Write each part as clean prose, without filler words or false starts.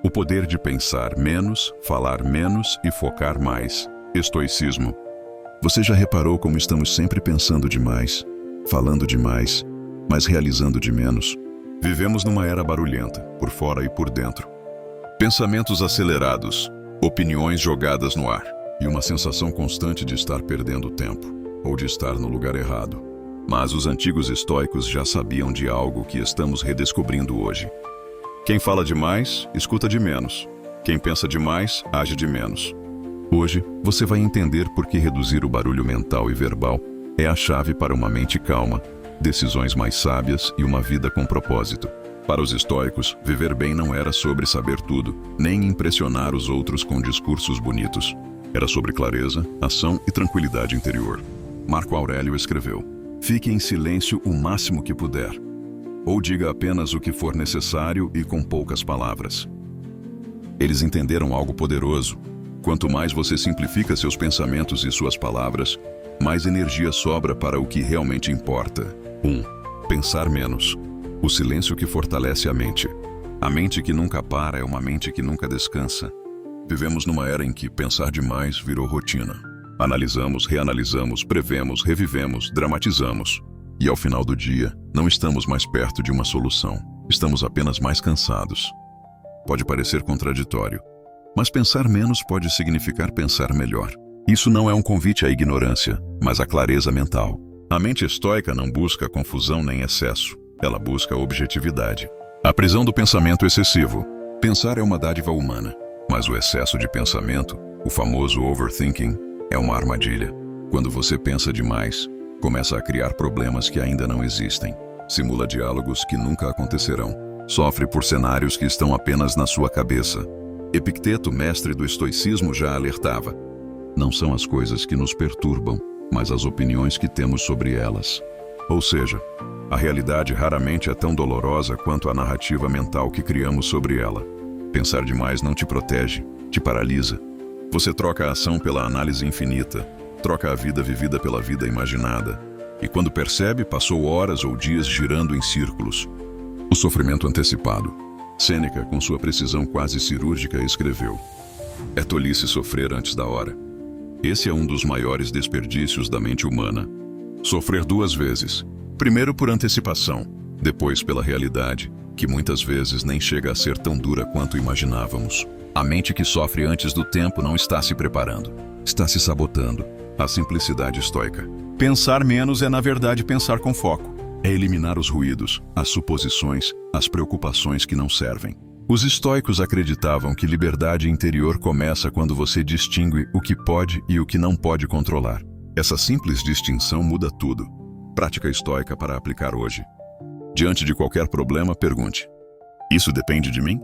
O poder de pensar menos, falar menos e focar mais. Estoicismo. Você já reparou como estamos sempre pensando demais, falando demais, mas realizando de menos? Vivemos numa era barulhenta, por fora e por dentro. Pensamentos acelerados, opiniões jogadas no ar e uma sensação constante de estar perdendo tempo ou de estar no lugar errado. Mas os antigos estoicos já sabiam de algo que estamos redescobrindo hoje. Quem fala demais, escuta de menos. Quem pensa demais, age de menos. Hoje, você vai entender por que reduzir o barulho mental e verbal é a chave para uma mente calma, decisões mais sábias e uma vida com propósito. Para os estoicos, viver bem não era sobre saber tudo, nem impressionar os outros com discursos bonitos. Era sobre clareza, ação e tranquilidade interior. Marco Aurélio escreveu: "Fique em silêncio o máximo que puder, ou diga apenas o que for necessário e com poucas palavras." Eles entenderam algo poderoso. Quanto mais você simplifica seus pensamentos e suas palavras, mais energia sobra para o que realmente importa. 1. Pensar menos. O silêncio que fortalece a mente. A mente que nunca para é uma mente que nunca descansa. Vivemos numa era em que pensar demais virou rotina. Analisamos, reanalisamos, prevemos, revivemos, dramatizamos. E ao final do dia, não estamos mais perto de uma solução. Estamos apenas mais cansados. Pode parecer contraditório, mas pensar menos pode significar pensar melhor. Isso não é um convite à ignorância, mas à clareza mental. A mente estoica não busca confusão nem excesso. Ela busca objetividade. A prisão do pensamento excessivo. Pensar é uma dádiva humana, mas o excesso de pensamento, o famoso overthinking, é uma armadilha. Quando você pensa demais, começa a criar problemas que ainda não existem. Simula diálogos que nunca acontecerão. Sofre por cenários que estão apenas na sua cabeça. Epicteto, mestre do estoicismo, já alertava: não são as coisas que nos perturbam, mas as opiniões que temos sobre elas. Ou seja, a realidade raramente é tão dolorosa quanto a narrativa mental que criamos sobre ela. Pensar demais não te protege, te paralisa. Você troca a ação pela análise infinita, troca a vida vivida pela vida imaginada, e quando percebe, passou horas ou dias girando em círculos. O sofrimento antecipado. Sêneca, com sua precisão quase cirúrgica, escreveu: "É tolice sofrer antes da hora." Esse é um dos maiores desperdícios da mente humana. Sofrer duas vezes. Primeiro por antecipação, depois pela realidade, que muitas vezes nem chega a ser tão dura quanto imaginávamos. A mente que sofre antes do tempo não está se preparando, está se sabotando. A simplicidade estoica. Pensar menos é, na verdade, pensar com foco. É eliminar os ruídos, as suposições, as preocupações que não servem. Os estoicos acreditavam que liberdade interior começa quando você distingue o que pode e o que não pode controlar. Essa simples distinção muda tudo. Prática estoica para aplicar hoje. Diante de qualquer problema, pergunte: isso depende de mim?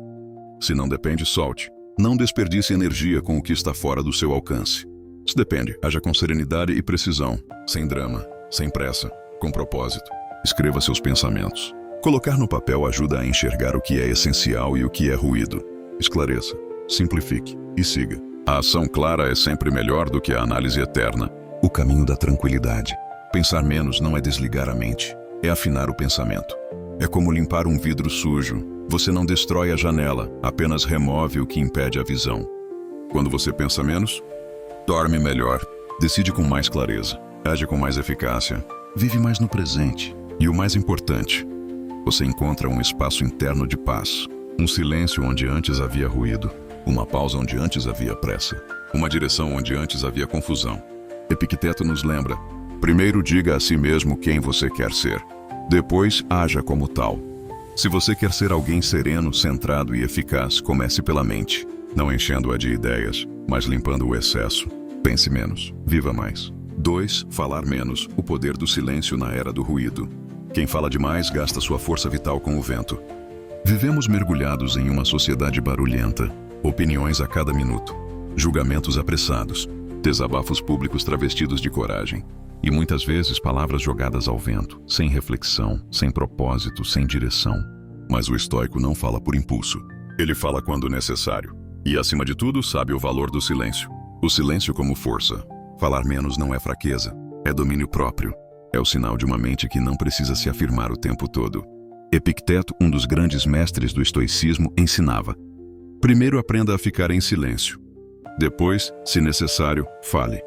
Se não depende, solte. Não desperdice energia com o que está fora do seu alcance. Se depende, haja com serenidade e precisão, sem drama, sem pressa, com propósito. Escreva seus pensamentos. Colocar no papel ajuda a enxergar o que é essencial e o que é ruído. Esclareça, simplifique e siga. A ação clara é sempre melhor do que a análise eterna. O caminho da tranquilidade. Pensar menos não é desligar a mente, é afinar o pensamento. É como limpar um vidro sujo. Você não destrói a janela, apenas remove o que impede a visão. Quando você pensa menos, dorme melhor, decide com mais clareza, age com mais eficácia, vive mais no presente. E o mais importante, você encontra um espaço interno de paz, um silêncio onde antes havia ruído, uma pausa onde antes havia pressa, uma direção onde antes havia confusão. Epicteto nos lembra: primeiro diga a si mesmo quem você quer ser, depois haja como tal. Se você quer ser alguém sereno, centrado e eficaz, comece pela mente, não enchendo-a de ideias, mas limpando o excesso. Pense menos, viva mais. 2. Falar menos, o poder do silêncio na era do ruído. Quem fala demais gasta sua força vital com o vento. Vivemos mergulhados em uma sociedade barulhenta, opiniões a cada minuto, julgamentos apressados, desabafos públicos travestidos de coragem, e muitas vezes palavras jogadas ao vento, sem reflexão, sem propósito, sem direção. Mas o estoico não fala por impulso. Ele fala quando necessário. E, acima de tudo, sabe o valor do silêncio. O silêncio como força. Falar menos não é fraqueza, é domínio próprio. É o sinal de uma mente que não precisa se afirmar o tempo todo. Epicteto, um dos grandes mestres do estoicismo, ensinava: Primeiro aprenda a ficar em silêncio. Depois, se necessário, fale.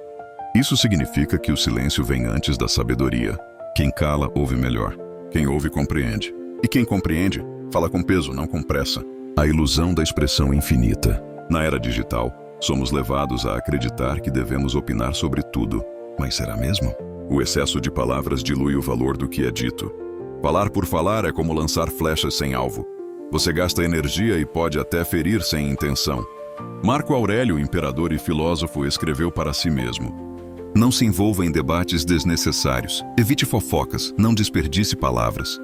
Isso significa que o silêncio vem antes da sabedoria. Quem cala, ouve melhor. Quem ouve, compreende. E quem compreende, fala com peso, não com pressa. A ilusão da expressão infinita. Na era digital, somos levados a acreditar que devemos opinar sobre tudo. Mas será mesmo? O excesso de palavras dilui o valor do que é dito. Falar por falar é como lançar flechas sem alvo. Você gasta energia e pode até ferir sem intenção. Marco Aurélio, imperador e filósofo, escreveu para si mesmo: não se envolva em debates desnecessários. Evite fofocas, não desperdice palavras.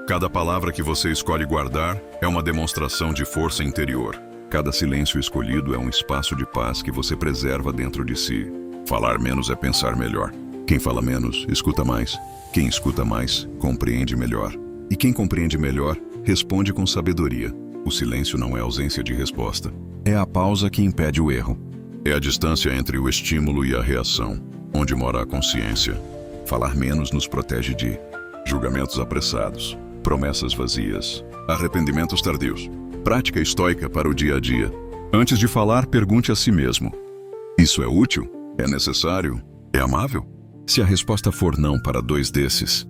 Cada palavra que você escolhe guardar é uma demonstração de força interior. Cada silêncio escolhido é um espaço de paz que você preserva dentro de si. Falar menos é pensar melhor. Quem fala menos, escuta mais. Quem escuta mais, compreende melhor. E quem compreende melhor, responde com sabedoria. O silêncio não é ausência de resposta. É a pausa que impede o erro. É a distância entre o estímulo e a reação, onde mora a consciência. Falar menos nos protege de julgamentos apressados, promessas vazias, arrependimentos tardios. Prática estoica para o dia a dia. Antes de falar, pergunte a si mesmo: isso é útil? É necessário? É amável? Se a resposta for não para 2 desses,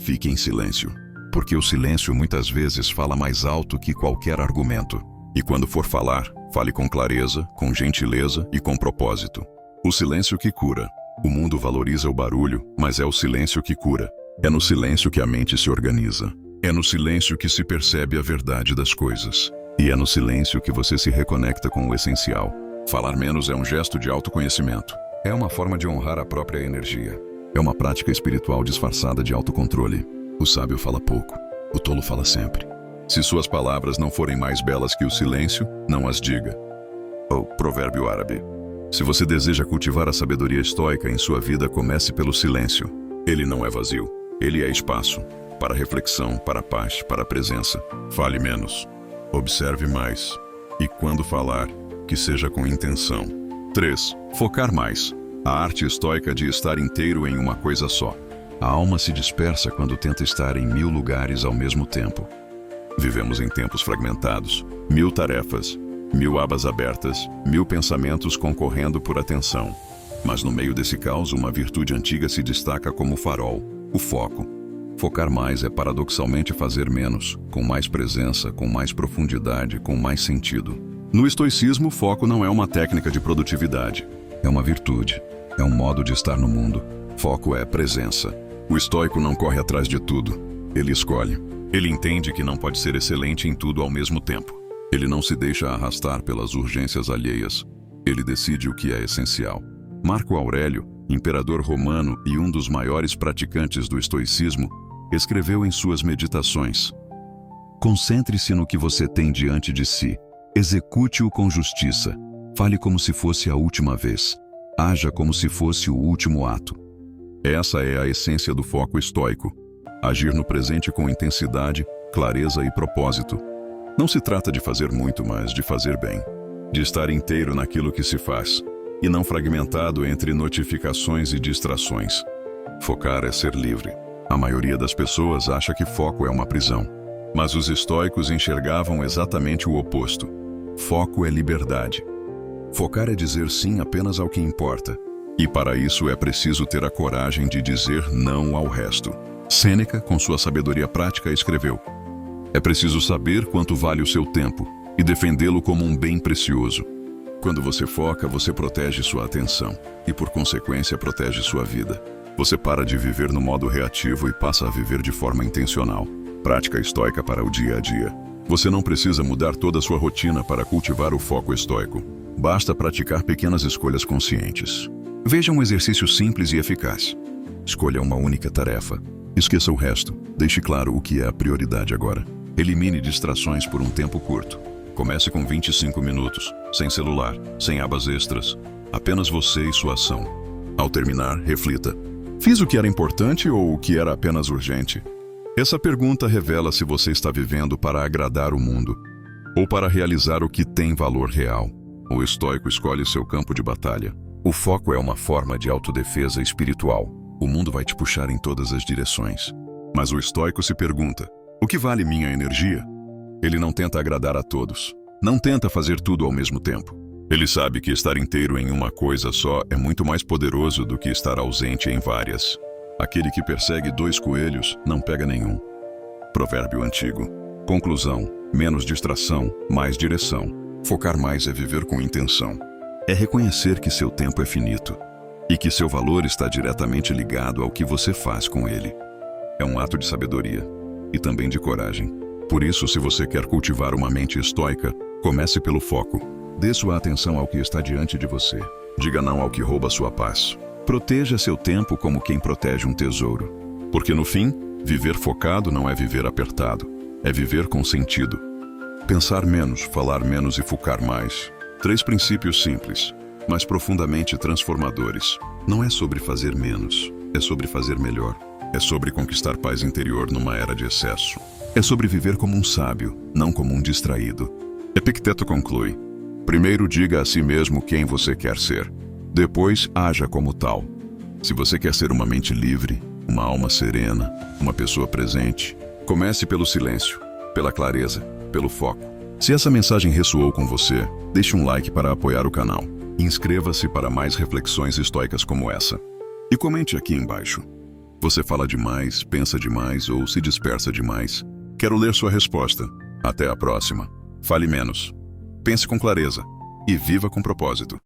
fique em silêncio. Porque o silêncio muitas vezes fala mais alto que qualquer argumento. E quando for falar, fale com clareza, com gentileza e com propósito. O silêncio que cura. O mundo valoriza o barulho, mas é o silêncio que cura. É no silêncio que a mente se organiza. É no silêncio que se percebe a verdade das coisas. E é no silêncio que você se reconecta com o essencial. Falar menos é um gesto de autoconhecimento. É uma forma de honrar a própria energia. É uma prática espiritual disfarçada de autocontrole. O sábio fala pouco, o tolo fala sempre. Se suas palavras não forem mais belas que o silêncio, não as diga. O provérbio árabe. Se você deseja cultivar a sabedoria estoica em sua vida, comece pelo silêncio. Ele não é vazio, ele é espaço. Para reflexão, para paz, para presença. Fale menos. Observe mais. E quando falar, que seja com intenção. 3. Focar mais. A arte estoica de estar inteiro em uma coisa só. A alma se dispersa quando tenta estar em 1000 lugares ao mesmo tempo. Vivemos em tempos fragmentados, 1000 tarefas, 1000 abas abertas, 1000 pensamentos concorrendo por atenção. Mas no meio desse caos, uma virtude antiga se destaca como farol, o foco. Focar mais é paradoxalmente fazer menos, com mais presença, com mais profundidade, com mais sentido. No estoicismo, foco não é uma técnica de produtividade. É uma virtude, é um modo de estar no mundo. Foco é presença. O estoico não corre atrás de tudo. Ele escolhe. Ele entende que não pode ser excelente em tudo ao mesmo tempo. Ele não se deixa arrastar pelas urgências alheias. Ele decide o que é essencial. Marco Aurélio, imperador romano e um dos maiores praticantes do estoicismo, escreveu em suas meditações: concentre-se no que você tem diante de si. Execute-o com justiça. Fale como se fosse a última vez. Haja como se fosse o último ato. Essa é a essência do foco estoico. Agir no presente com intensidade, clareza e propósito. Não se trata de fazer muito, mas de fazer bem. De estar inteiro naquilo que se faz, e não fragmentado entre notificações e distrações. Focar é ser livre. A maioria das pessoas acha que foco é uma prisão. Mas os estoicos enxergavam exatamente o oposto. Foco é liberdade. Focar é dizer sim apenas ao que importa. E para isso é preciso ter a coragem de dizer não ao resto. Sêneca, com sua sabedoria prática, escreveu: é preciso saber quanto vale o seu tempo e defendê-lo como um bem precioso. Quando você foca, você protege sua atenção e, por consequência, protege sua vida. Você para de viver no modo reativo e passa a viver de forma intencional. Prática estoica para o dia a dia. Você não precisa mudar toda a sua rotina para cultivar o foco estoico. Basta praticar pequenas escolhas conscientes. Veja um exercício simples e eficaz. Escolha uma única tarefa. Esqueça o resto. Deixe claro o que é a prioridade agora. Elimine distrações por um tempo curto. Comece com 25 minutos, sem celular, sem abas extras. Apenas você e sua ação. Ao terminar, reflita: fiz o que era importante ou o que era apenas urgente? Essa pergunta revela se você está vivendo para agradar o mundo ou para realizar o que tem valor real. O estoico escolhe seu campo de batalha. O foco é uma forma de autodefesa espiritual. O mundo vai te puxar em todas as direções. Mas o estoico se pergunta: o que vale minha energia? Ele não tenta agradar a todos. Não tenta fazer tudo ao mesmo tempo. Ele sabe que estar inteiro em uma coisa só é muito mais poderoso do que estar ausente em várias. Aquele que persegue 2 coelhos não pega nenhum. Provérbio antigo. Conclusão: menos distração, mais direção. Focar mais é viver com intenção. É reconhecer que seu tempo é finito e que seu valor está diretamente ligado ao que você faz com ele. É um ato de sabedoria e também de coragem. Por isso, se você quer cultivar uma mente estoica, comece pelo foco. Dê sua atenção ao que está diante de você. Diga não ao que rouba sua paz. Proteja seu tempo como quem protege um tesouro. Porque no fim, viver focado não é viver apertado, é viver com sentido. Pensar menos, falar menos e focar mais. 3 princípios simples, mas profundamente transformadores. Não é sobre fazer menos, é sobre fazer melhor. É sobre conquistar paz interior numa era de excesso. É sobre viver como um sábio, não como um distraído. Epicteto conclui: primeiro diga a si mesmo quem você quer ser. Depois, haja como tal. Se você quer ser uma mente livre, uma alma serena, uma pessoa presente, comece pelo silêncio, pela clareza, pelo foco. Se essa mensagem ressoou com você, deixe um like para apoiar o canal. Inscreva-se para mais reflexões estoicas como essa. E comente aqui embaixo. Você fala demais, pensa demais ou se dispersa demais? Quero ler sua resposta. Até a próxima. Fale menos. Pense com clareza. E viva com propósito.